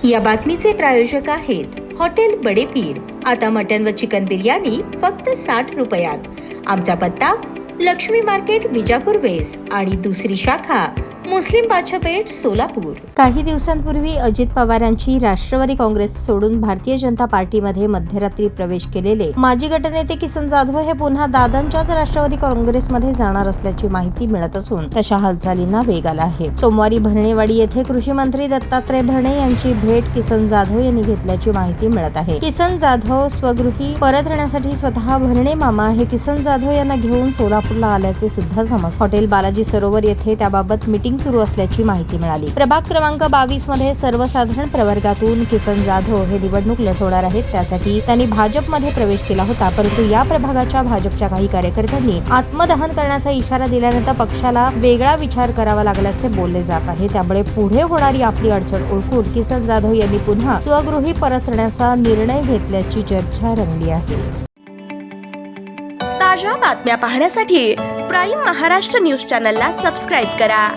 या बातमीचे प्रायोजक आहेत हॉटेल बडे पीर। आता मटन व चिकन बिर्याणी फक्त 60 रुपयात। आमचा पत्ता लक्ष्मी मार्केट विजापूर वेस्ट आणि दुसरी शाखा मुस्लिम बादशाहपेठ सोलापूर। काही दिवसांपूर्वी अजित पवारांची राष्ट्रवादी काँग्रेस सोडून भारतीय जनता पार्टीमध्ये मध्यरात्री प्रवेश केलेले माजी गटनेते किसन जाधव हे पुन्हा दादांच्याच राष्ट्रवादी काँग्रेसमध्ये जाणार असल्याची माहिती मिळत असून तशा हालचालींना वेग आला आहे। सोमवारी भरणेवाडी येथे कृषी मंत्री दत्तात्रय भरणे यांची भेट किसन जाधव यांनी घेतल्याची माहिती मिळत आहे। किसन जाधव स्वगृही परतण्यासाठी स्वतः भरणे मामा हे किसन जाधव यांना घेऊन सोलापूरला आल्याचे सुद्धा समजते। हॉटेल बालाजी सरोवर येथे त्याबाबत मीटिंग सुरू असल्याची माहिती मिळाली। प्रभाग क्रमांक 22 मध्ये सर्वसाधारण प्रवर्गातून किसन जाधव हे निवडणूक लढवणार आहेत। त्यासाठी त्यांनी भाजपमध्ये प्रवेश केला होता, परंतु या प्रभागाच्या भाजपच्या काही कार्यकर्त्यांनी आत्मदहन करण्याचा इशारा दिल्यानंतर पक्षाला वेगळा विचार करावा लागल्याचे बोलले जात आहे। त्यामुळे पुढे होणारी आपली अडचण ओळखून किसन जाधव यांनी पुन्हा स्वगृही परतण्याचा निर्णय घेतल्याची चर्चा रंगली आहे। ताज्या बातम्या पाहण्यासाठी प्राईम महाराष्ट्र न्यूज चॅनलला सबस्क्राईब करा।